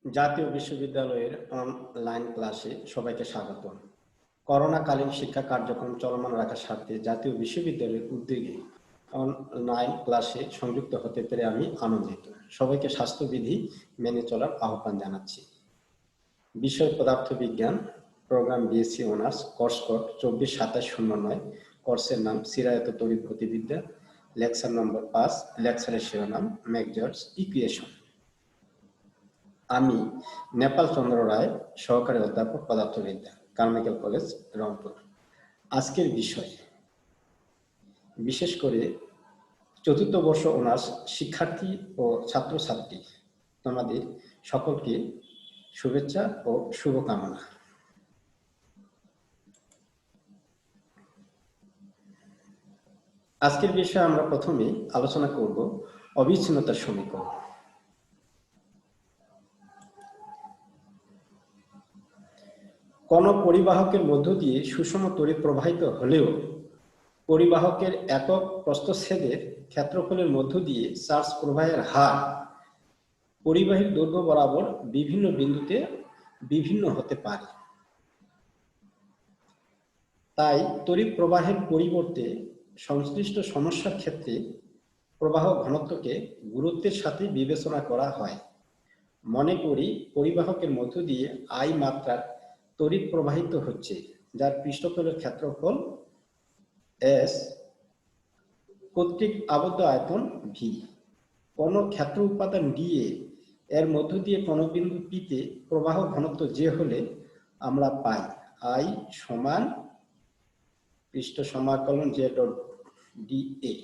জাতীয় বিশ্ববিদ্যালয়ের অনলাইন ক্লাসে সবাইকে স্বাগত। করোনাকালীন শিক্ষা কার্যক্রম চলমান রাখার স্বার্থে জাতীয় বিশ্ববিদ্যালয়ের উদ্যোগে অনলাইন ক্লাসে সংযুক্ত হতে পেরে আমি আনন্দিত। সবাইকে স্বাস্থ্যবিধি মেনে চলার আহ্বান জানাচ্ছি। বিষয় পদার্থবিজ্ঞান, programme BSc honours, course code 242709, কোর্সের নাম সিরায়ত তড়িৎ গতিবিদ্যা, লেকচার নম্বর 5, লেকচারের শিরোনাম ম্যাক্সওয়েলস ইকুয়েশন। আমি নেপাল চন্দ্র রায়, সহকারী অধ্যাপক পদার্থবিদ্যা, কারমাইকেল কলেজ, রংপুর। আজকের বিষয় বিশেষ করে চতুর্থ বর্ষ অনার্স শিক্ষার্থী ও ছাত্রছাত্রী, তোমাদের সকলকে শুভেচ্ছা ও শুভকামনা। আজকের বিষয়ে আমরা প্রথমে আলোচনা করব অবিচ্ছিন্নতার সমীকরণ। কোন পরিবাহকের মধ্য দিয়ে সুষম তড়িৎ প্রবাহিত হলেও পরিবাহকের একক প্রস্থচ্ছেদের ক্ষেত্রফলের মধ্য দিয়ে চার্জ প্রবাহের হার পরিবাহীর দৈর্ঘ্য বরাবর বিভিন্ন বিন্দুতে বিভিন্ন হতে পারে। তাই তড়িৎ প্রবাহের পরিবর্তে সংশ্লিষ্ট সমস্যার ক্ষেত্রে প্রবাহ ঘনত্বকে গুরুত্বের সাথে বিবেচনা করা হয়। মনে করি পরিবাহকের মধ্য দিয়ে আই মাত্রার তড়িৎ প্রবাহিত হচ্ছে, যার পৃষ্ঠতলের ক্ষেত্রফল এস কর্তৃক আবদ্ধ আয়তন ভি। কোন ক্ষেত্র উপাদান ডিএ এর মধ্য দিয়ে কোন বিন্দু পিতে প্রবাহ ঘনত্ব যে হলে আমরা পাই আই সমান পৃষ্ঠ সমাকলন জে ডট ডিএ।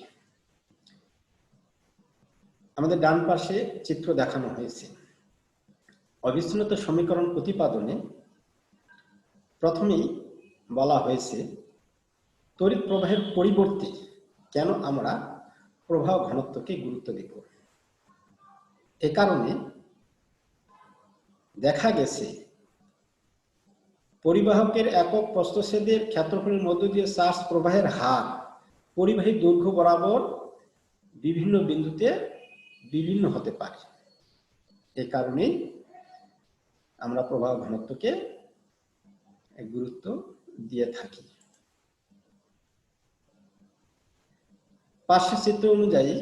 আমাদের ডান পাশে চিত্র দেখানো হয়েছে। অবিচ্ছিন্নতা সমীকরণ প্রতিপাদনে প্রথমেই বলা হয়েছে তড়িৎ প্রবাহের পরিবর্তে কেন আমরা প্রবাহ ঘনত্বকে গুরুত্ব দেব। এ কারণে দেখা গেছে পরিবাহকের একক প্রস্থচ্ছেদের ক্ষেত্রফলের মধ্য দিয়ে চার্জ প্রবাহের হার পরিবাহীর দৈর্ঘ্য বরাবর বিভিন্ন বিন্দুতে বিভিন্ন হতে পারে। এ কারণে আমরা প্রবাহ ঘনত্বকে গুরুত্ব দিয়ে থাকি। পাশের চিত্র অনুযায়ী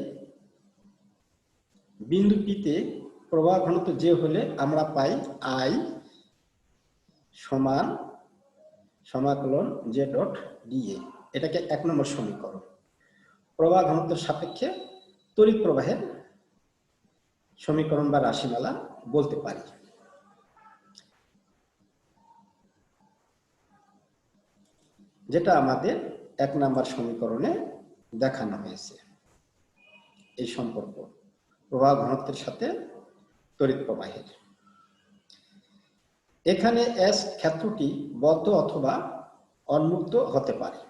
বিন্দু পিতে প্রবাহ ঘনত্ব যে হলে আমরা পাই আই সমান সমাকলন জে ডট ডিএ। এটাকে 1 নম্বর সমীকরণ। প্রবাহ ঘনত্বের সাপেক্ষে তড়িৎ প্রবাহের সমীকরণ বা রাশিমালা বলতে পারি। যেটা আমাদের 1 নম্বর সমীকরণে দেখানো হয়েছে। এই সম্পর্ক প্রবাহ ঘনত্বের সাথে তড়িৎ প্রবাহের। এখানে এস ক্ষেত্রটি বদ্ধ অথবা উন্মুক্ত হতে পারে।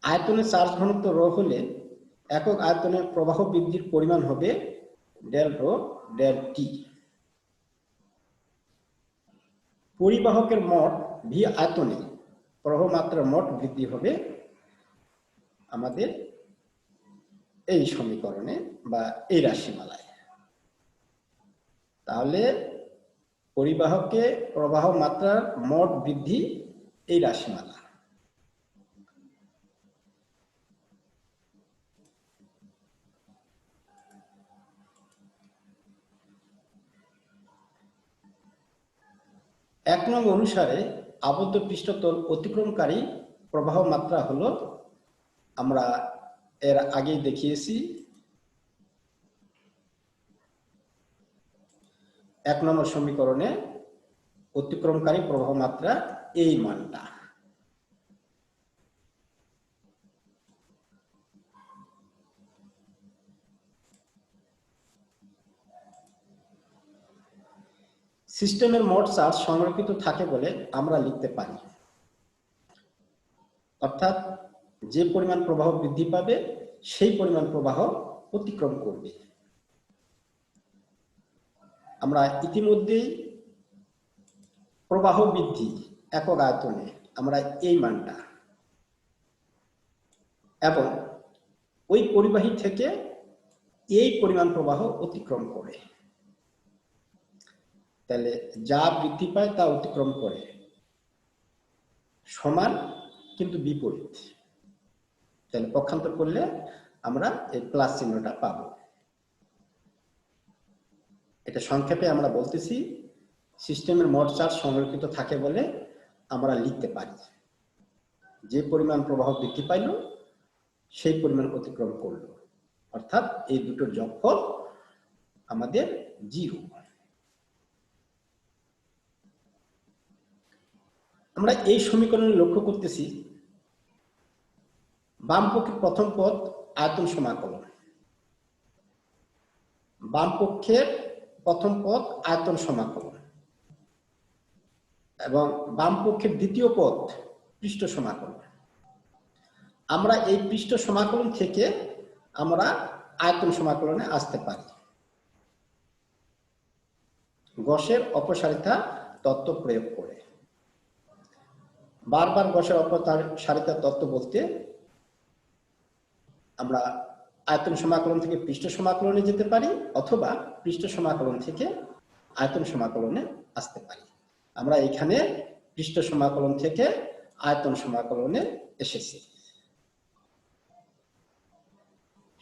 আয়তনে চার্জ ঘনত্ব রো হলে একক আয়তনে প্রবাহ বৃদ্ধির পরিমাণ হবে ডেল রো ডেল টি। পরিবাহকের মোট ভি আয়তনে প্রবাহ মাত্রার মোট বৃদ্ধি হবে আমাদের এই সমীকরণে বা এই রাশিমালায়। তাহলে পরিবাহকে প্রবাহ মাত্রার মোট বৃদ্ধি এই রাশিমালা। এক নং অনুসারে আবদ্ধ পৃষ্ঠতল অতিক্রমকারী প্রবাহ মাত্রা হলো, আমরা এর আগেই দেখিয়েছি, 1 নম্বর সমীকরণে অতিক্রমকারী প্রবাহ মাত্রা এই মানটা। সিস্টেমের মোট চার্জ সংরক্ষিত থাকে বলে আমরা লিখতে পারি। অর্থাৎ যে পরিমাণ প্রবাহ বৃদ্ধি পাবে সেই পরিমাণ প্রবাহ অতিক্রম করবে। আমরা ইতিমধ্যেই প্রবাহ বৃদ্ধি একক আয়তনে আমরা এই মানটা এবং ওই পরিবাহী থেকে এই পরিমাণ প্রবাহ অতিক্রম করে। তাহলে যা বৃদ্ধি পায় তা অতিক্রম করে, সমান কিন্তু বিপরীত। তাহলে পক্ষান্তর করলে আমরা এই প্লাস চিহ্নটা পাব। এটা সংক্ষেপে আমরা বলতেছি সিস্টেমের মোট চার্জ সংরক্ষিত থাকে বলে আমরা লিখতে পারি যে পরিমাণ প্রবাহ বৃদ্ধি পাইল সেই পরিমাণ অতিক্রম করলো, অর্থাৎ এই দুটোর যোগফল আমাদের 0। আমরা এই সমীকরণে লক্ষ্য করতেছি বাম পক্ষের প্রথম পদ আয়তন সমাকলন, বাম পক্ষের প্রথম পদ আয়তন সমাকলন এবং বাম পক্ষের দ্বিতীয় পদ পৃষ্ঠ সমাকলন। আমরা এই পৃষ্ঠ সমাকলন থেকে আমরা আয়তন সমাকলনে আসতে পারি গসের অপসারিতা তত্ত্ব প্রয়োগ করে। বারবার গসের অপসারিতা তত্ত্ব বলতে আমরা আয়তন সমাকলন থেকে পৃষ্ঠ সমাকলনে যেতে পারি অথবা পৃষ্ঠ সমাকলন থেকে আয়তন সমাকলনে আসতে পারি। আমরা এখানে পৃষ্ঠ সমাকলন থেকে আয়তন সমাকলনে এসেছি।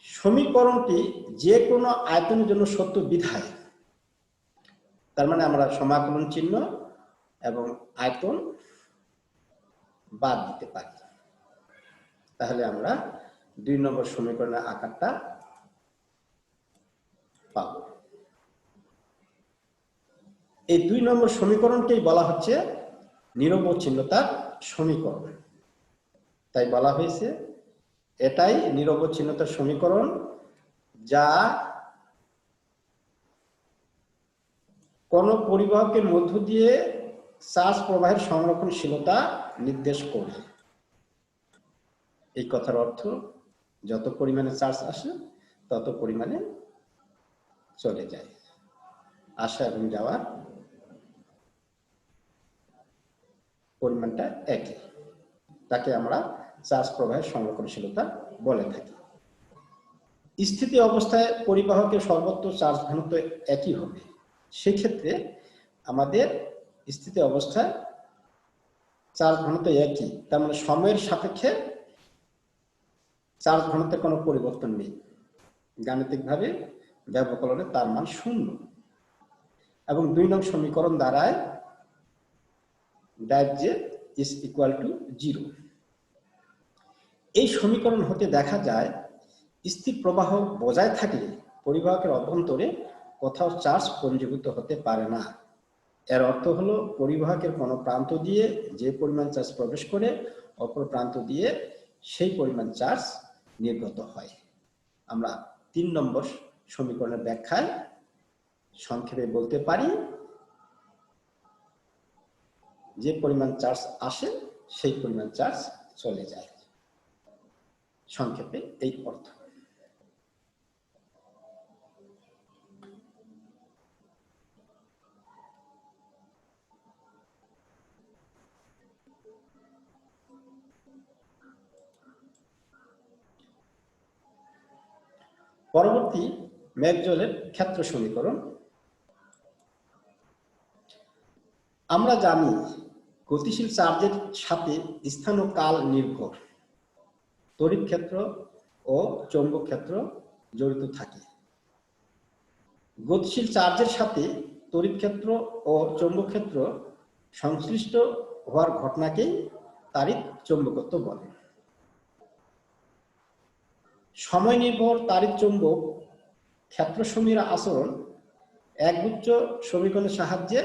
সমীকরণটি যে কোনো আয়তনের জন্য সত্য বিধায়, তার মানে আমরা সমাকলন চিহ্ন এবং আয়তন বাদ দিতে পারি, তাহলে আমরা 2 নম্বর সমীকরণের আকারটা পাব। এই 2 নম্বর সমীকরণকেই বলা হচ্ছে নিরবচ্ছিন্নতার সমীকরণ। তাই বলা হয়েছে এটাই নিরবচ্ছিন্নতার সমীকরণ যা কোন পরিবাহকের মধ্য দিয়ে চার্জ প্রবাহের সংরক্ষণশীলতা নির্দেশ করে। এই কথার অর্থ যত পরিমাণে চার্জ আসে তত পরিমাণে চলে যায়, আসা এবং যাওয়ার পরিমাণটা একই, তাকে আমরা চার্জ প্রবাহের সংরক্ষণশীলতা বলে থাকি। স্থিতি অবস্থায় পরিবাহকের সর্বত্র চার্জ ঘনত্ব একই হবে, সেক্ষেত্রে আমাদের স্থিতি অবস্থায় চার্জ ঘনত্ব একই, তার মানে সময়ের সাপেক্ষে চার্জ ঘনত্বের কোনো পরিবর্তন নেই। গাণিতিকভাবে ব্যবকলনে তার মান 0 এবং 2 নং সমীকরণ দ্বারায় ∇Z is equal to 0। এই সমীকরণ হতে দেখা যায় স্থির প্রবাহ বজায় থাকলে পরিবাহকের অভ্যন্তরে কোথাও চার্জ পঞ্জীভূত হতে পারে না। এর অর্থ হলো পরিবাহকের কোনো প্রান্ত দিয়ে যে পরিমাণ চার্জ প্রবেশ করে অপর প্রান্ত দিয়ে সেই পরিমাণ চার্জ নির্গত হয়। আমরা 3 নম্বর সমীকরণের ব্যাখ্যায় সংক্ষেপে বলতে পারি যে পরিমাণ চার্জ আসে সেই পরিমাণ চার্জ চলে যায়। সংক্ষেপে এই অর্থ। পরবর্তী ম্যাক্সওয়েলের ক্ষেত্র সমীকরণ। আমরা জানি গতিশীল চার্জের সাথে স্থান ও কাল নির্ভর তড়িৎ ক্ষেত্র ও চৌম্বক ক্ষেত্র জড়িত থাকে। গতিশীল চার্জের সাথে তড়িৎ ক্ষেত্র ও চৌম্বক ক্ষেত্র সংশ্লিষ্ট হওয়ার ঘটনাকেই তাড়িৎ চৌম্বকত্ব বলে। সময় নির্ভর তাড়িৎ চৌম্বক ক্ষেত্রসমূহের আচরণ একগুচ্ছ সমীকরণের সাহায্যে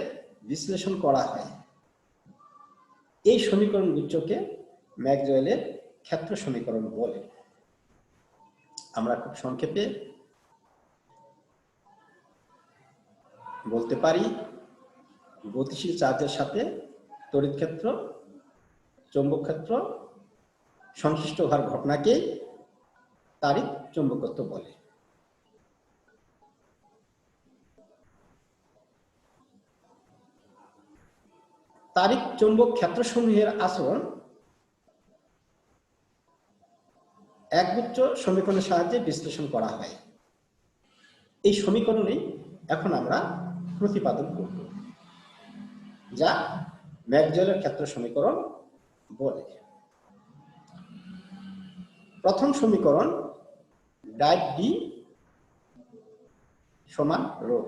বিশ্লেষণ করা হয়। এই সমীকরণ গুচ্ছকে ম্যাক্সওয়েলের ক্ষেত্র সমীকরণ বলে। আমরা খুব সংক্ষেপে বলতে পারি গতিশীল চার্জের সাথে তড়িৎ ক্ষেত্র চৌম্বক ক্ষেত্র সংশ্লিষ্ট হওয়ার ঘটনাকেই তাড়িৎ চৌম্বকত্ব বলে। তাড়িৎ চৌম্বক ক্ষেত্রসমূহের আচরণ একগুচ্ছ সমীকরণের সাহায্যে বিশ্লেষণ করা হয়। এই সমীকরণে এখন আমরা প্রতিপাদন করব। যা ম্যাক্সওয়েলের ক্ষেত্র সমীকরণ বলে। প্রথম সমীকরণ ডাইভ ডি সমান রো।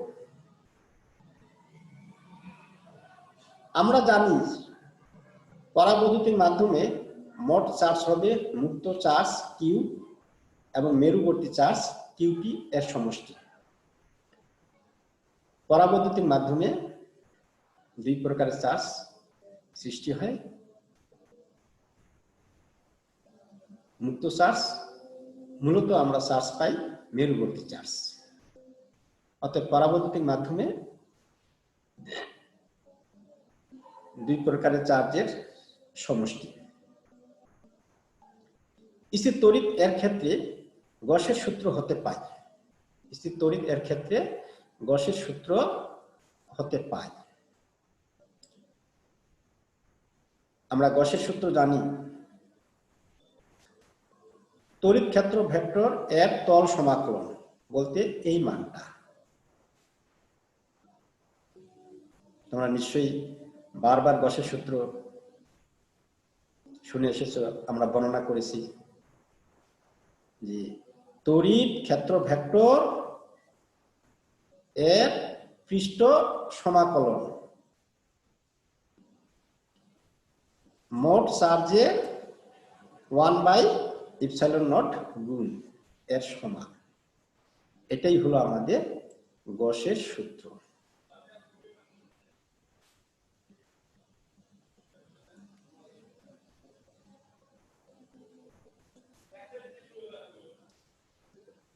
আমরা জানি পরাবৈদ্যুতিক মাধ্যমে মোট চার্জ হবে মুক্ত চার্জ কিউ এবং মেরুবর্তী চার্জ কিউপি এর সমষ্টি। পরাবৈদ্যুতিক মাধ্যমে দুই প্রকারের চার্জ সৃষ্টি হয়, মুক্ত চার্জ, মূলত আমরা চার্জ পাই মেরুবর্তী চার্জ। অতএব পরাবৈদ্যুতিক মাধ্যমে দুই প্রকারের চার্জের সমষ্টি। স্থির তড়িৎ এর ক্ষেত্রে গসের সূত্র হতে পায়। স্থির তড়িৎ এর ক্ষেত্রে গসের সূত্র হতে পায়। আমরা গসের সূত্র জানি, তড়িৎ ক্ষেত্র ভেক্টর এর তল সমাকলন বলতে এই মানটা। তোমরা নিশ্চয়ই বারবার গসের সূত্র শুনে এসেছো, আমরা বর্ণনা করেছি যে তড়িৎ ক্ষেত্র ভেক্টর এর পৃষ্ঠ সমাকলন মোট চার্জের 1/ε0 গুণ এর সমান। এটাই হলো আমাদের গসের সূত্র।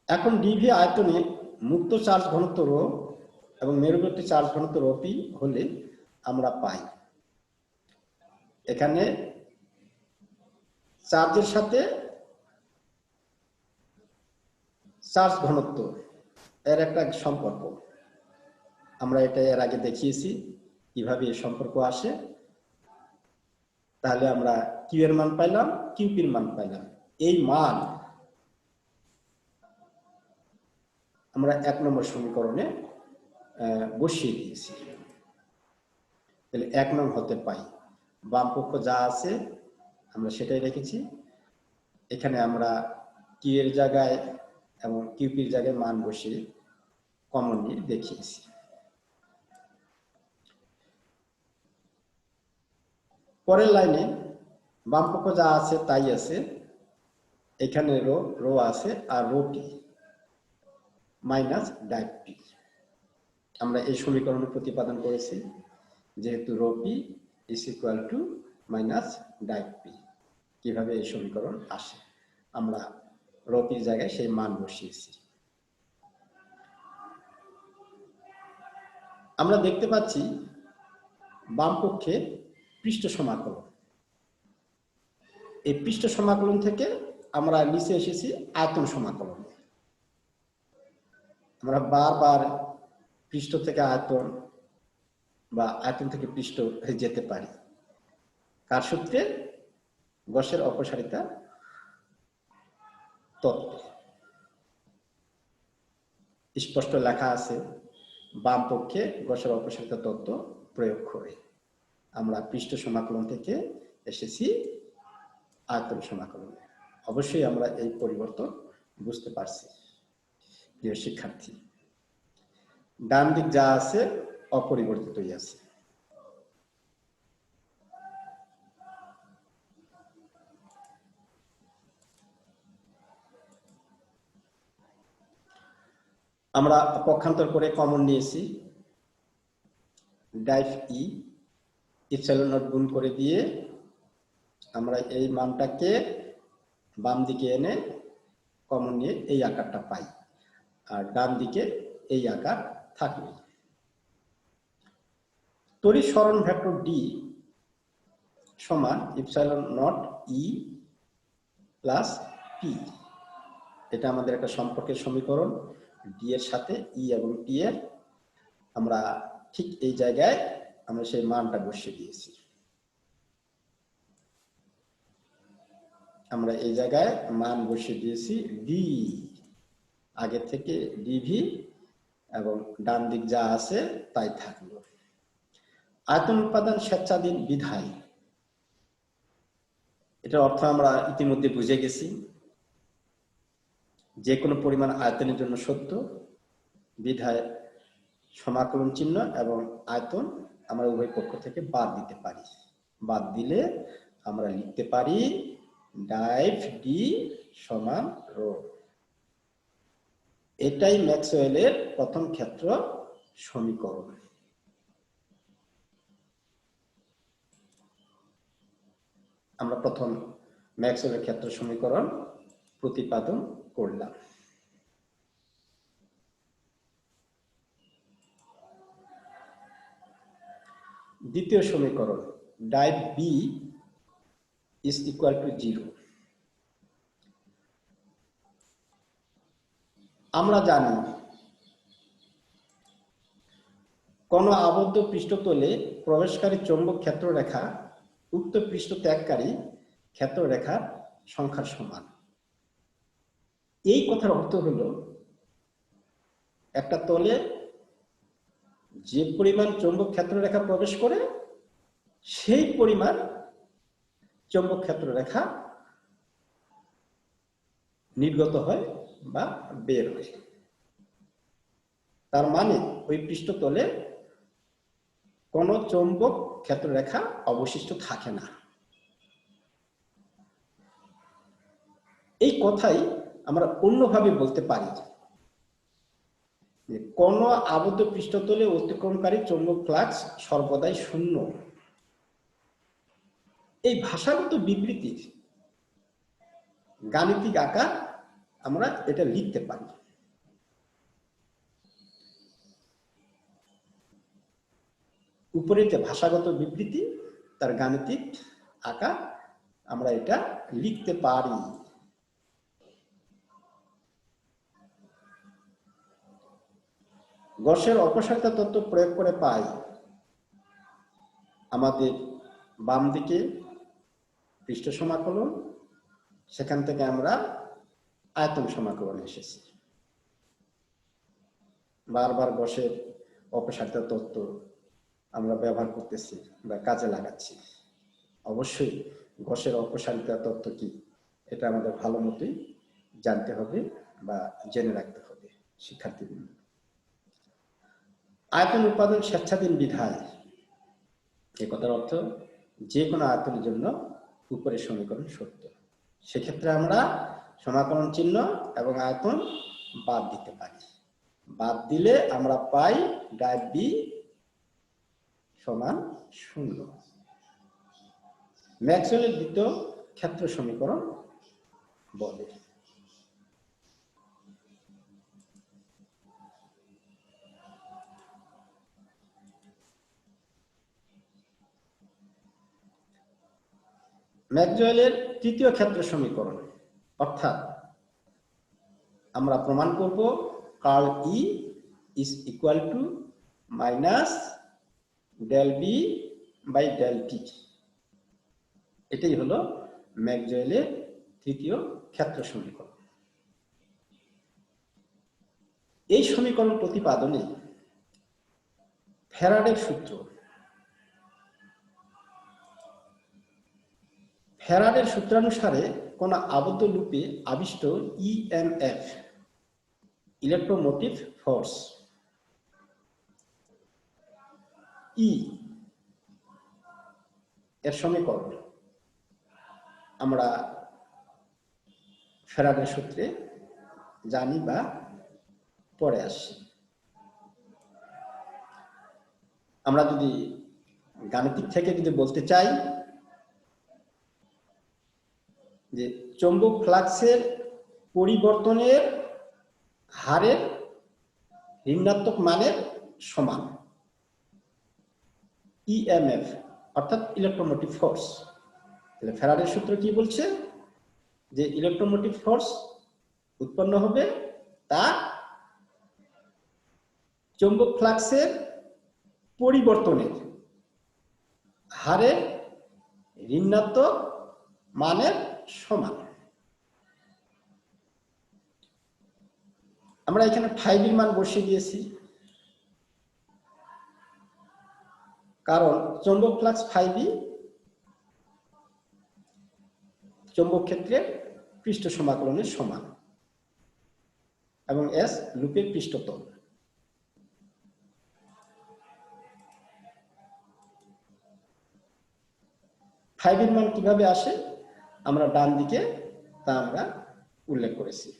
এখন ডিভি আয়তনে মুক্ত চার্জ ঘনত্ব রো এবং মেরুবর্তী চার্জ ঘনত্ব রোপি হলে আমরা পাই, এখানে চার্জের সাথে চার্জ ঘনত্ব এর একটা সম্পর্ক। আমরা এটা এর আগে দেখিয়েছি কিভাবে এই সম্পর্ক আসে। তাহলে আমরা কিউ এর মান পাইলাম, কিউপির মান পাইলাম। এই মান আমরা 1 নম্বর সমীকরণে বসিয়ে দিয়েছি। তাহলে 1 নং হতে পাই। বাম পক্ষ যা আছে আমরা সেটাই রেখেছি। এখানে আমরা কিউ এর জায়গায় এবং কিউপির জায়গায় মান বসিয়ে কমন নিয়ে দেখিয়েছি। পরের লাইনে বাম পক্ষ যা আছে তাই আছে, এখানে রো আছে আর rho p minus div p. আমরা এই সমীকরণে প্রতিপাদন করেছি যেহেতু rho p is equal to minus div p. কিভাবে এই সমীকরণ আসে, আমরা রো পির জায়গায় সেই মান বসিয়েছি। আমরা দেখতে পাচ্ছি বাম পক্ষে পৃষ্ঠ সমাকলন। এই পৃষ্ঠ সমাকলন থেকে আমরা নিচে এসেছি আয়তন সমাকলন। আমরা বারবার পৃষ্ঠ থেকে আয়তন বা আয়তন থেকে পৃষ্ঠ যেতে পারি। কার সূত্রে? গসের অপসারিতা তত্ত্ব। স্পষ্ট লেখা আছে বাম পক্ষে গসের অপসারিতা তত্ত্ব প্রয়োগ করে আমরা পৃষ্ঠ সমাকলন থেকে এসেছি আয়তন সমাকলনে। অবশ্যই আমরা এই পরিবর্তন বুঝতে পারছি প্রিয় শিক্ষার্থী। ডান দিক যা আছে অপরিবর্তিতই আছে। আমরা পক্ষান্তর করে কমন নিয়েছি, ডাইভ ই ইপসিলন নট গুণ করে দিয়ে আমরা এই মানটাকে বাম দিকে এনে কমন নিয়ে এই আকারটা পাই, আর ডান দিকে এই আকার থাকবে। তড়িৎ সরণ ভেক্টর ডি সমান epsilon not E plus P. এটা আমাদের একটা সম্পর্কের সমীকরণ। ডি এর সাথে ই এবং পি এর আমরা ঠিক এই জায়গায় আমরা সেই মানটা বসিয়ে দিয়েছি। আমরা এই জায়গায় মান বসিয়ে দিয়েছি ডি, আগে থেকে ডিভি এবং ডান দিক যা আছে তাই থাকলো। আয়তন উৎপাদন স্বেচ্ছাধীন বিধায়, এটার অর্থ আমরা ইতিমধ্যে বুঝে গেছি। যে কোনো পরিমাণ আয়তনের জন্য সত্য, বিধায় সমাকলন চিহ্ন এবং আয়তন আমরা উভয় পক্ষ থেকে বাদ দিতে পারি। বাদ দিলে আমরা লিখতে পারি ডাইভ ডি সমান রো। এটাই ম্যাক্সওয়েলের প্রথম ক্ষেত্র সমীকরণ। আমরা প্রথম ম্যাক্সওয়েলের ক্ষেত্র সমীকরণ প্রতিপাদন করলাম। দ্বিতীয় সমীকরণ div B is equal to 0। আমরা জানি কোন আবদ্ধ পৃষ্ঠতলে প্রবেশকারী চৌম্বক ক্ষেত্ররেখা উক্ত পৃষ্ঠ ত্যাগকারী ক্ষেত্ররেখার সংখ্যার সমান। এই কথার অর্থ হলো একটা তলে যে পরিমাণ চৌম্বক ক্ষেত্ররেখা প্রবেশ করে সেই পরিমাণ চৌম্বক ক্ষেত্ররেখা নির্গত হয় বা বের হয়। তার মানে ওই পৃষ্ঠতলে কোন চৌম্বক ক্ষেত্ররেখা অবশিষ্ট থাকে না। এই কথাই আমরা অন্যভাবে বলতে পারি যে কোন আবদ্ধ পৃষ্ঠতলে অতিক্রমকারী চৌম্বক ফ্লাক্স সর্বদাই শূন্য। এই ভাষাগত বিবৃতির গাণিতিক আকার আমরা এটা লিখতে পারি। উপরে যে ভাষাগত বিবৃতি তার গাণিতিক আকার আমরা এটা লিখতে পারি। গসের অপসারিতা তত্ত্ব প্রয়োগ করে পাই আমাদের বাম দিকে পৃষ্ঠ সমাকলন, সেখান থেকে আমরা আয়তন সমাকলন এসেছি। বারবার গসের অপসারিতা তত্ত্ব আমরা ব্যবহার করতেছি বা কাজে লাগাচ্ছি। অবশ্যই গসের অপসারিতা তত্ত্ব কি এটা আমাদের ভালো মতোই জানতে হবে বা জেনে রাখতে হবে শিক্ষার্থীবৃন্দ। আয়তন উৎপাদন স্বেচ্ছাধীন বিধায়, এ কথার অর্থ যে কোনো আয়তনের জন্য উপরের সমীকরণ সত্য। সেক্ষেত্রে আমরা সমাকলন চিহ্ন এবং আয়তন বাদ দিতে পারি। বাদ দিলে আমরা পাই ডাইভ বি সমান 0। ম্যাক্সওয়েলের দ্বিতীয় ক্ষেত্র সমীকরণ বলে ম্যাক্সওয়েলের তৃতীয় ক্ষেত্র সমীকরণ, অর্থাৎ আমরা প্রমাণ করব curl E is equal to minus del B by del T. এটাই হলো ম্যাক্সওয়েলের তৃতীয় ক্ষেত্র সমীকরণ। এই সমীকরণ প্রতিপাদনে ফ্যারাডের সূত্র, ফ্যারাডের সূত্রানুসারে কোন আবদ্ধ লুপে আবিষ্ট ইএমএফ ইলেকট্রোমোটিভ ফোর্স ই এর সমীকরণ আমরা ফ্যারাডের সূত্রে জানি বা পড়ে আসছি। আমরা যদি গাণিতিক থেকে যদি বলতে চাই যে চৌম্বক ফ্লাক্সের পরিবর্তনের হারের ঋণাত্মক মানের সমান ইএমএফ অর্থাৎ ইলেকট্রোমোটিভ ফোর্স। তাহলে ফ্যারাডের সূত্র কি বলছে যে ইলেকট্রোমোটিভ ফোর্স উৎপন্ন হবে তা চৌম্বক ফ্লাক্সের পরিবর্তনের হারের ঋণাত্মক মানের সমান। আমরা এখানে 5 এর মান বসিয়ে দিয়েছি। কারণ চৌম্বক ফ্লাক্স ফাইভি চৌম্বক ক্ষেত্রের পৃষ্ঠ সমাকলনের সমান এবং এস লুপের পৃষ্ঠতল। ফাইভের মান কিভাবে আসে আমরা ডান দিকে তা আমরা উল্লেখ করেছি।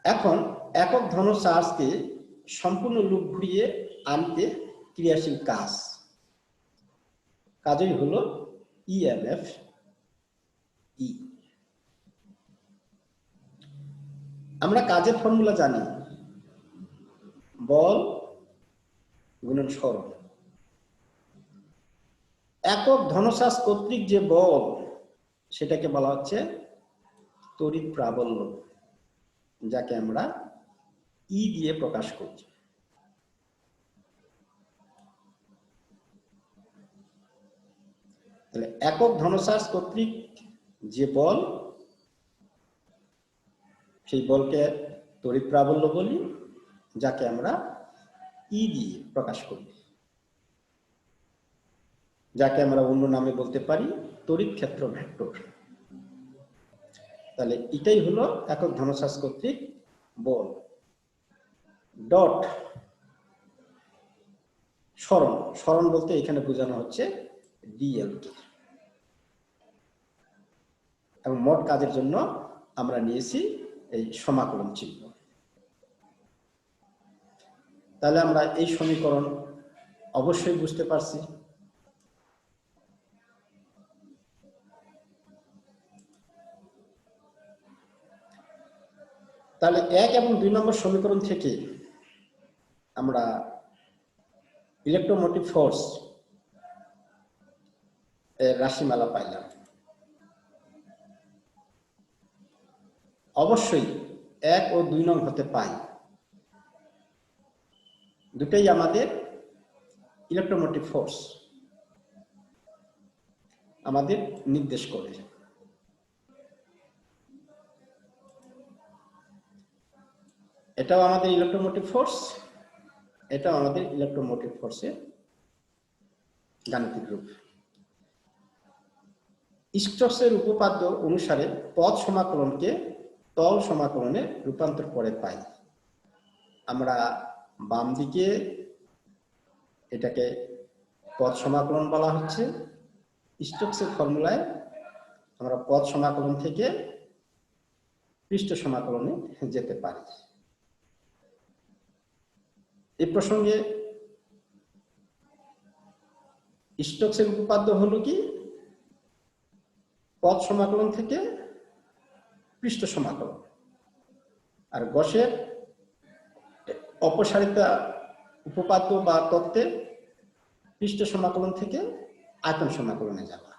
এখন একক ধন চার্জকে সম্পূর্ণ লুপ ঘুরিয়ে আনতে ক্রিয়াশীল কাজই হলো ইএমএফ ই। আমরা কাজের ফর্মুলা জানি, বল গুণন সরণ। একক ধনচার্জ কর্তৃক যে বল সেটাকে বলা হচ্ছে তড়িৎ প্রাবল্য, যাকে আমরা ই দিয়ে প্রকাশ করি। তাহলে একক ধনচার্জ কর্তৃক যে বল সেই বলকে তড়িৎ প্রাবল্য বলি, যাকে আমরা ই দিয়ে প্রকাশ করি, যাকে আমরা অন্য নামে বলতে পারি তড়িৎ ক্ষেত্র ভেক্টর। তাহলে এটাই হলো একক ধনচার্জ কর্তৃক বল। ডট সরণ বলতে এখানে বোঝানো হচ্ছে ডিএল কে। এবং মোট কাজের জন্য আমরা নিয়েছি এই সমাকলন চিহ্ন। তাহলে আমরা এই সমীকরণ অবশ্যই বুঝতে পারছি। তাহলে 1 এবং 2 নম্বর সমীকরণ থেকে আমরা ইলেকট্রোমোটিভ ফোর্স এর রাশিমালা পাইলাম। অবশ্যই 1 ও 2 নং হতে পাই, দুটোই আমাদের ইলেকট্রোমোটিভ ফোর্স আমাদের নির্দেশ করে। এটাও আমাদের ইলেকট্রোমোটিভ ফোর্স, এটাও আমাদের ইলেকট্রোমোটিভ ফোর্সের গাণিতিক রূপ। স্টোকসের উপপাদ্য অনুসারে পথ সমাকলনকে তল সমাকলনে রূপান্তর করে পাই। আমরা বাম দিকে এটাকে পথ সমাকলন বলা হচ্ছে। স্টোকসের ফর্মুলায় আমরা পথ সমাকলন থেকে পৃষ্ঠ সমাকলনে যেতে পারি। এই প্রসঙ্গে স্টোকসের উপপাদ্য হলো কি পথ সমাকলন থেকে পৃষ্ঠ সমাকলন, আর গসের অপসারিতা উপপাদ্য বা তত্ত্বে পৃষ্ঠ সমাকলন থেকে আয়তন সমাকলনে যাওয়া।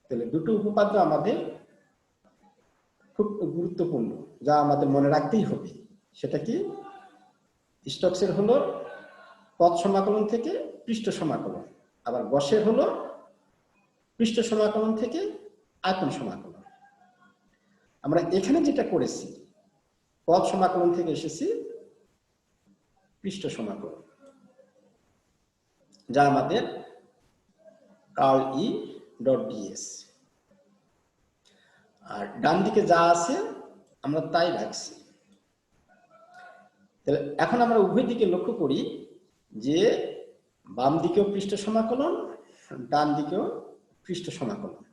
তাহলে দুটো উপপাদ্য আমাদের খুব গুরুত্বপূর্ণ, যা আমাদের মনে রাখতেই হবে। সেটা কি? স্টোকসের হলো পথ সমাকলন থেকে পৃষ্ঠ সমাকলন, আবার গসের হলো পৃষ্ঠ সমাকলন থেকে আয়তন সমাকলন। আমরা এখানে যেটা করেছি পথ সমাকলন থেকে এসেছি পৃষ্ঠ সমাকলন, যা আমাদের কার্ল ই ডট ডিএস। আর ডান দিকে যা আছে আমরা তাই রাখছি। তাহলে এখন আমরা উভয় দিকে লক্ষ্য করি যে বাম দিকেও পৃষ্ঠ সমাকলন, ডান দিকেও পৃষ্ঠ সমাকলন।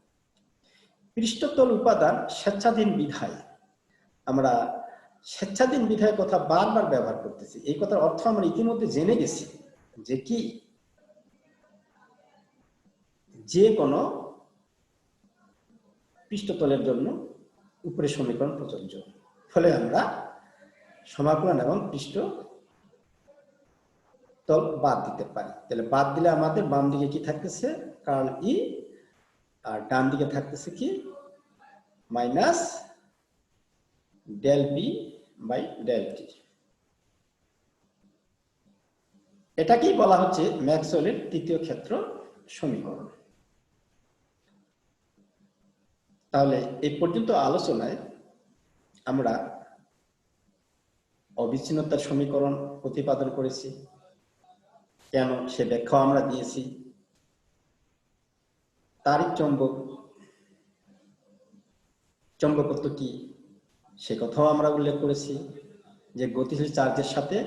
পৃষ্ঠতল উপাদান স্বেচ্ছাধীন বিধায়, আমরা স্বেচ্ছাধীন বিধায়ের কথা বারবার ব্যবহার করতেছি। এই কথার অর্থ আমরা ইতিমধ্যে জেনে গেছি যে কি যে কোনো পৃষ্ঠতলের জন্য উপরের সমীকরণ প্রযোজ্য। ফলে আমরা সমাকলন এবং পৃষ্ঠ তল বাদ দিতে পারি। তাহলে বাদ দিলে আমাদের বাম দিকে কি থাকতেছে? কার্ল ই, আর ডান দিকে থাকতেছে কি? Minus del B by del T. এটাকেই বলা হচ্ছে ম্যাক্সওয়েলের তৃতীয় ক্ষেত্র সমীকরণ। তাহলে এই পর্যন্ত আলোচনায় আমরা অবিচ্ছিন্নতার সমীকরণ প্রতিপাদন করেছি, কেন সে ব্যাখ্যা আমরা দিয়েছি। তাড়িৎ চৌম্বকত্ব কি সে কথাও আমরা উল্লেখ করেছি, যে গতিশীল চার্জের সাথে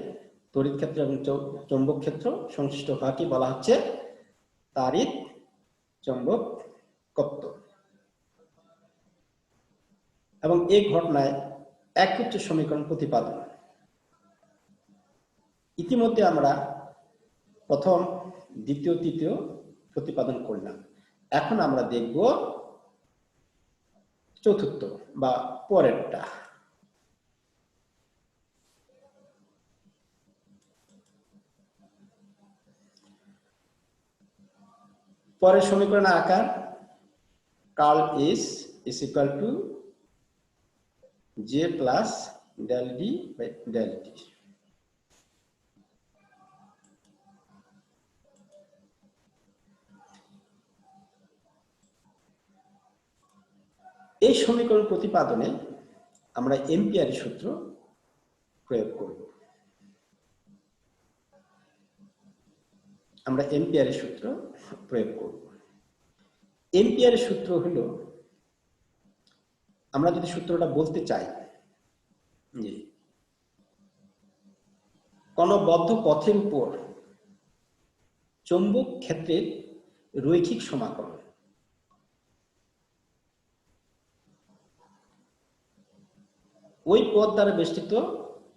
তড়িৎ ক্ষেত্র এবং চৌম্বক ক্ষেত্র সংশ্লিষ্ট হওয়াকে বলা হচ্ছে তাড়িৎ চৌম্বকত্ব। এবং এই ঘটনায় একগুচ্ছ সমীকরণ প্রতিপাদন ইতিমধ্যে আমরা প্রথম, দ্বিতীয়, তৃতীয় প্রতিপাদন করলাম। এখন আমরা দেখব চতুর্থ বা পরেরটা। পরের সমীকরণের আকার curl S is equal to J plus del D by del T. এই সমীকরণ প্রতিপাদনে আমরা এম্পিয়ারের সূত্র প্রয়োগ করব। এম্পিয়ারের সূত্র হলো, আমরা যদি সূত্রটা বলতে চাই যে কোন বদ্ধ পথের উপর চৌম্বক ক্ষেত্রের রৈখিক সমাকলন, ওই পথ দ্বারা বেষ্টিত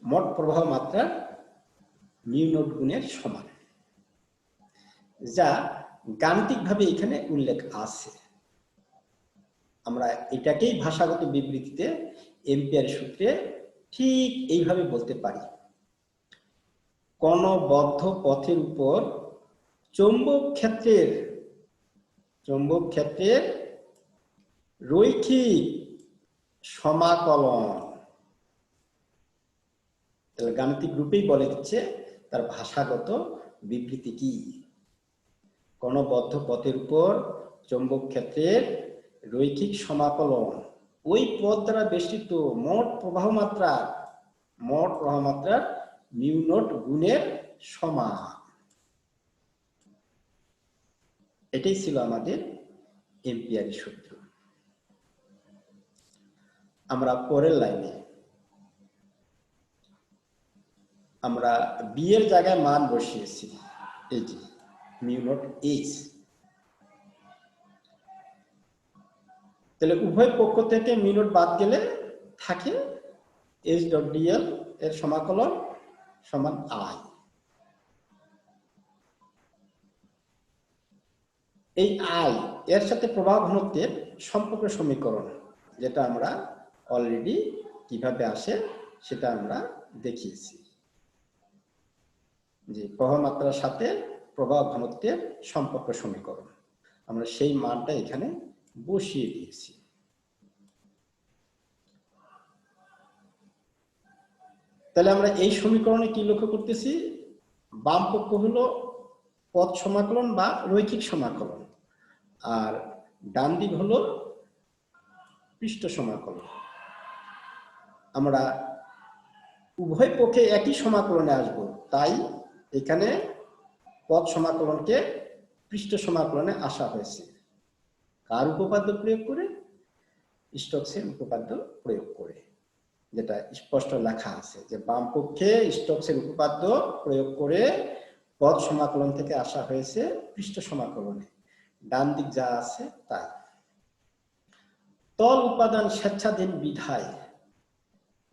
মোট প্রবাহ মাত্রা মিউ নট গুণের সমান, যা গাণিতিকভাবে এখানে উল্লেখ আছে। আমরা এটাকেই ভাষাগত বিবৃতিতে এম্পিয়ারের সূত্রে ঠিক এইভাবে বলতে পারি: কোন বদ্ধ পথের উপর চৌম্বক ক্ষেত্রের রৈখিক সমাকলন, তাহলে গাণিতিক রূপেই বলে দিচ্ছে তার ভাষাগত বিবৃতি কি। কোন বদ্ধ পথের উপর চৌম্বক ক্ষেত্রের রৈখিক সমাকলন ওই পথ দ্বারা বেষ্টিত মোট প্রবাহ মাত্রার মিউ নট গুণের সমান। এটাই ছিল আমাদের এম্পিয়ারের সূত্র। আমরা পরের লাইনে আমরা বি এর জায়গায় মান বসিয়েছি, এই যে মিউ নট এইচ। তাহলে উভয় পক্ষ থেকে মিউ নট বাদ গেলে থাকে এইচ ডট ডিএল এর সমাকলন সমান আই। এই আই এর সাথে প্রবাহ ঘনত্বের সম্পর্ক সমীকরণ, যেটা আমরা অলরেডি কিভাবে আসে সেটা আমরা দেখিয়েছি, যে প্রবাহ মাত্রার সাথে প্রবাহ ঘনত্বের সম্পর্ক সমীকরণ, আমরা সেই মানটা এখানে বসিয়ে দিয়েছি। তাহলে আমরা এই সমীকরণে কি লক্ষ্য করতেছি? বাম পক্ষ হলো পথ সমাকলন বা রৈখিক সমাকলন, আর ডান দিক হলো পৃষ্ঠ সমাকলন। আমরা উভয় পক্ষে একই সমাকলনে আসব, তাই এখানে পথ সমাকলনকে পৃষ্ঠ সমাকলনে আসা হয়েছে। কার উপপাদ্য প্রয়োগ করে? স্টোকসের উপপাদ্য প্রয়োগ করে, যেটা স্পষ্ট লেখা আছে যে বাম পক্ষে স্টোকসের উপপাদ্য প্রয়োগ করে পথ সমাকলন থেকে আসা হয়েছে পৃষ্ঠ সমাকলনে, ডান দিক যা আছে তাই। তল উপাদান স্বেচ্ছাধীন বিধায়,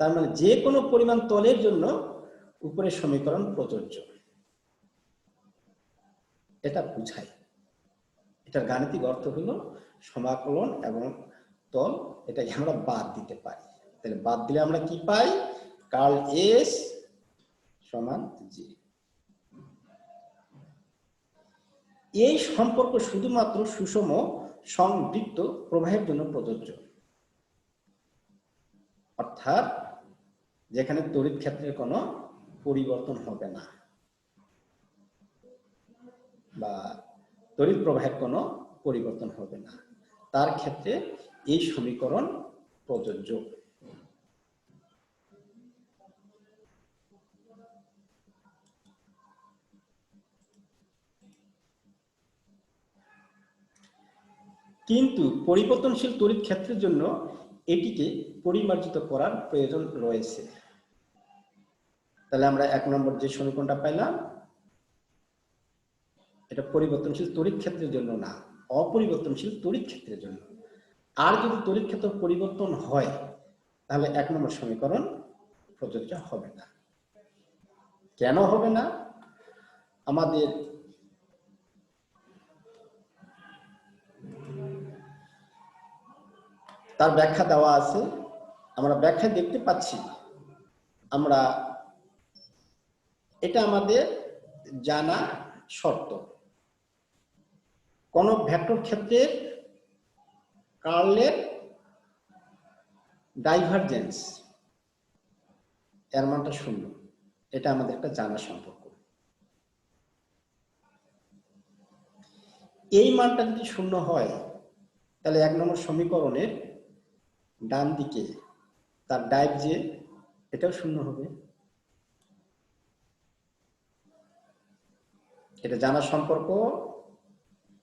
তার মানে যে কোনো পরিমাণ তলের জন্য উপরের সমীকরণ প্রযোজ্য, এটা বুঝায়। এটার গাণিতিক অর্থ হলো সমাকলন এবং তল, এটাকে আমরা বাদ দিতে পারি। তাহলে বাদ দিলে আমরা কি পাই? কার্ল এস সমান জি। এই সম্পর্ক শুধুমাত্র সুষম সংবৃত্ত প্রবাহের জন্য প্রযোজ্য, অর্থাৎ যেখানে তড়িৎ ক্ষেত্রের কোনো পরিবর্তন হবে না বা তড়িৎ প্রবাহের কোনো পরিবর্তন হবে না, তার ক্ষেত্রে এই সমীকরণ প্রযোজ্য। কিন্তু পরিবর্তনশীল তড়িৎ ক্ষেত্রের জন্য এটিকে পরিমার্জিত করার প্রয়োজন রয়েছে। তাহলে আমরা 1 নম্বর যে সমীকরণটা পাইলাম, এটা পরিবর্তনশীল তড়িৎ ক্ষেত্রের জন্য না, অপরিবর্তনশীল তড়িৎ ক্ষেত্রের জন্য। আর যদি তড়িৎ ক্ষেত্র পরিবর্তন হয় তাহলে 1 নম্বর সমীকরণ প্রযোজ্য হবে না। কেন হবে না? আমাদের তার ব্যাখ্যা দেওয়া আছে, আমরা ব্যাখ্যায় দেখতে পাচ্ছি। আমরা এটা আমাদের জানা শর্ত। কোন ভেক্টর ক্ষেত্রের কার্লের ডাইভারজেন্স এর মানটা 0, এটা আমাদের একটা জানা সম্পর্ক। এই মানটা যদি 0 হয় তাহলে 1 নম্বর সমীকরণের ডান দিকে তার ডাইভ যে এটাও 0 হবে। এটা জানা সম্পর্ক।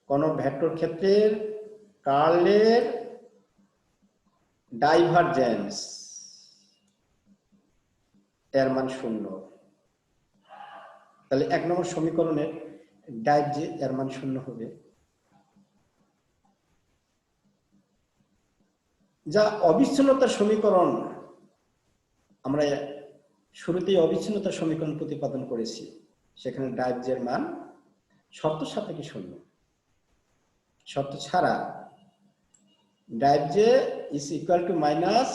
কোন ভেক্টর ক্ষেত্রের কার্লের ডাইভারজেন্স এর মান 0, তাহলে 1 নম্বর সমীকরণের ডাইভ যে এর মান 0 হবে। যা অবিচ্ছিন্নতার সমীকরণ, আমরা শুরুতেই অবিচ্ছিন্নতার সমীকরণ প্রতিপাদন করেছি, সেখানে ডাইভ এর মান শর্ত সাপেক্ষে 0, শর্ত ছাড়া div J is equal to minus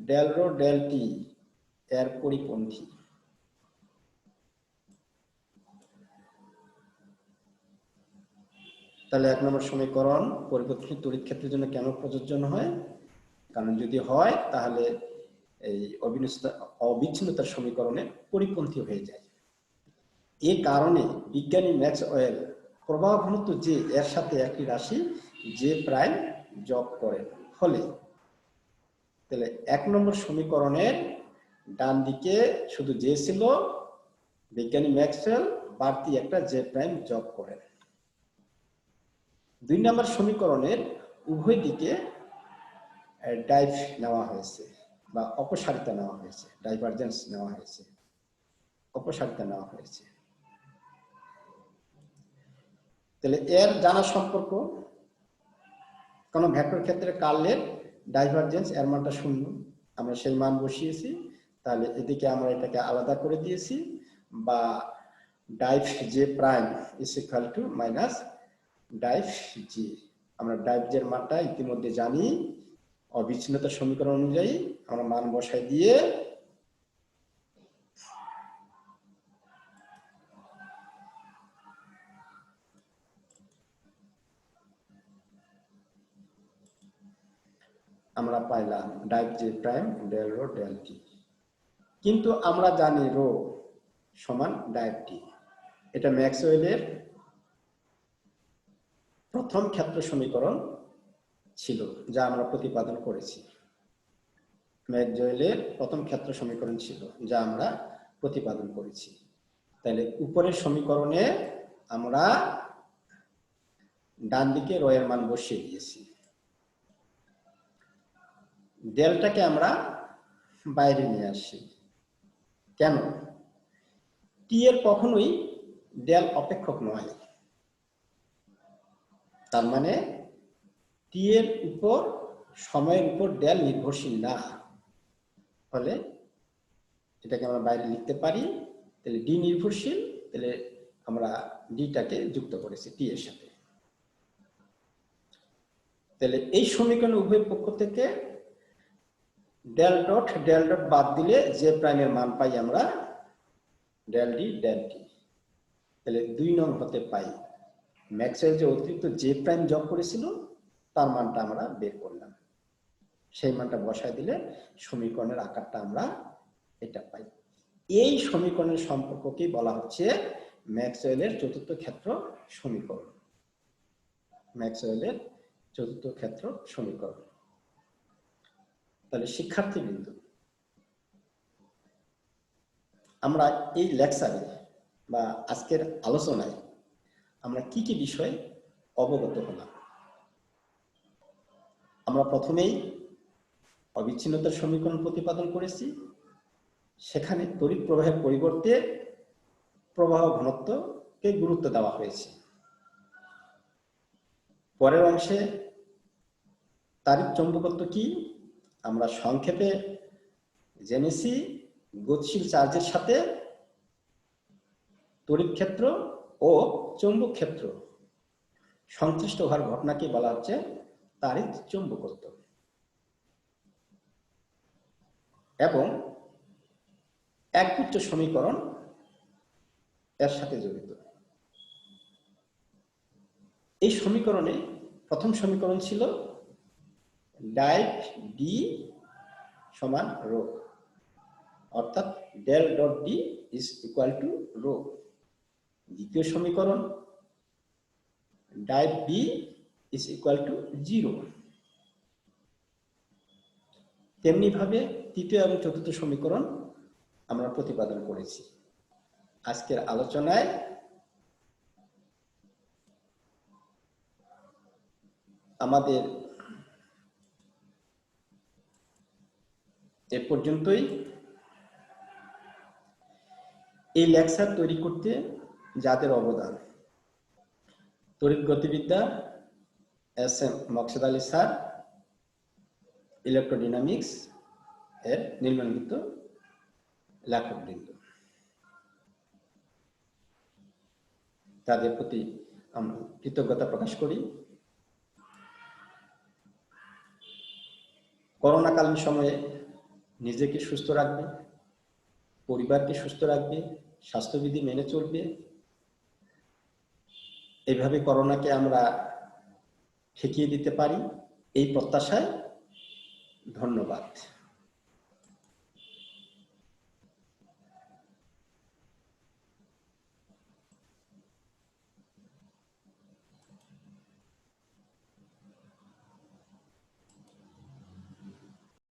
del rho del T এর পরিপন্থী। তাহলে 1 নম্বর সমীকরণ পরিবর্তনশীল তড়িৎ ক্ষেত্রের জন্য কেন প্রযোজ্য হয়? কারণ যদি হয় তাহলে এই অবিচ্ছিন্নতার সমীকরণের পরিপন্থী হয়ে যায়। এই কারণে বিজ্ঞানী ম্যাক্সওয়েল প্রবাহ ঘনত্ব যে এর সাথে একটি রাশি যে প্রাইম যোগ করেন। ফলে তাহলে 1 নম্বর সমীকরণের ডান দিকে শুধু যে ছিল, বিজ্ঞানী ম্যাক্সওয়েল বাড়তি একটা জে প্রাইম যোগ করেন। 2 নম্বর সমীকরণের উভয় দিকে ডাইভ নেওয়া হয়েছে বা অপসারিতা নেওয়া হয়েছে, ডাইভারজেন্স নেওয়া হয়েছে, অপসারিতা নেওয়া হয়েছে। তাহলে এর জানা সম্পর্ক, কোন ভেক্টর ক্ষেত্রে কার্লের ডাইভারজেন্স এর মানটা 0, আমরা সেই মান বসিয়েছি। তাহলে এদিকে আমরা এটাকে আলাদা করে দিয়েছি, বা div J prime is equal to minus div G. আমরা ডাইভ জের মানটা ইতিমধ্যে জানি, অবিচ্ছিন্নতার সমীকরণ অনুযায়ী আমরা মান বসাই দিয়ে আমরা পাইলাম div J prime del rho del T. কিন্তু আমরা জানি রো সমান ডাইভ টি। এটা ম্যাক্সওয়েলের প্রথম ক্ষেত্র সমীকরণ ছিল যা আমরা প্রতিপাদন করেছি। ম্যাক্সওয়েলের প্রথম ক্ষেত্র সমীকরণ ছিল যা আমরা প্রতিপাদন করেছি। তাহলে উপরের সমীকরণে আমরা ডান দিকে রো এর মান বসিয়ে দিয়েছি। ডেলটাকে আমরা বাইরে নিয়ে আসি। কেন? টি এর কখনোই ডেল অপেক্ষক নয়। তার মানে টি এর উপর সময়ের উপর ডেল নির্ভরশীল না। ফলে এটাকে আমরা বাইরে লিখতে পারি। তাহলে ডি নির্ভরশীল, তাহলে আমরা ডিটাকে যুক্ত করেছি টি এর সাথে। তাহলে এই সমীকরণ উভয় পক্ষ থেকে ডেল ডট বাদ দিলে জে প্রাইমের মান পাই আমরা ডেল ডি ডেল টি। তাহলে 2 নং হতে পাই ম্যাক্সওয়েল যে অতিরিক্ত জে প্রাইম যোগ করেছিল তার মানটা আমরা বের করলাম। সেই মানটা বসায় দিলে সমীকরণের আকারটা আমরা এটা পাই। এই সমীকরণের সম্পর্ককে বলা হচ্ছে ম্যাক্সওয়েলের চতুর্থ ক্ষেত্র সমীকরণ। ম্যাক্সওয়েলের চতুর্থ ক্ষেত্র সমীকরণ। তাহলে শিক্ষার্থীবৃন্দ, আমরা এই লেকচারে বা আজকের আলোচনায় আমরা কি কি বিষয় অবগত হলাম? আমরা প্রথমেই অবিচ্ছিন্নতার সমীকরণ প্রতিপাদন করেছি, সেখানে তড়িৎ প্রবাহের পরিবর্তে প্রবাহ ঘনত্বকে গুরুত্ব দেওয়া হয়েছে। পরের অংশে তাড়িৎ চৌম্বকত্ব কি আমরা সংক্ষেপে জেনেছি। গতিশীল চার্জের সাথে তড়িৎ ক্ষেত্র ও চৌম্বক ক্ষেত্র সংশ্লিষ্ট হওয়ার ঘটনাকে বলা হচ্ছে তাড়িৎ চৌম্বকত্ব, এবং একগুচ্ছ সমীকরণ এর সাথে জড়িত। এই সমীকরণে প্রথম সমীকরণ ছিল ডাইভ ডি সমান রো, অর্থাৎ del dot D is equal to rho. দ্বিতীয় সমীকরণ div B is equal to 0। তেমনি ভাবে তৃতীয় এবং চতুর্থ সমীকরণ আমরা প্রতিপাদন করেছি। আজকের আলোচনায় আমাদের এ পর্যন্তই। এই লেকচার তৈরি করতে যাদের অবদান, তড়িৎ গতিবিদ্যা এস.এম. মকসুদ আলী স্যার, ইলেকট্রোডাইনামিক্স এর নিম্নলিখিত লেখকবৃন্দ, তাদের প্রতি আমরা কৃতজ্ঞতা প্রকাশ করি। করোনাকালীন সময়ে নিজেকে সুস্থ রাখবে, পরিবারকে সুস্থ রাখবে, স্বাস্থ্যবিধি মেনে চলবে। এইভাবে করোনাকে আমরা ঠেকিয়ে দিতে পারি এই প্রত্যাশায় ধন্যবাদ।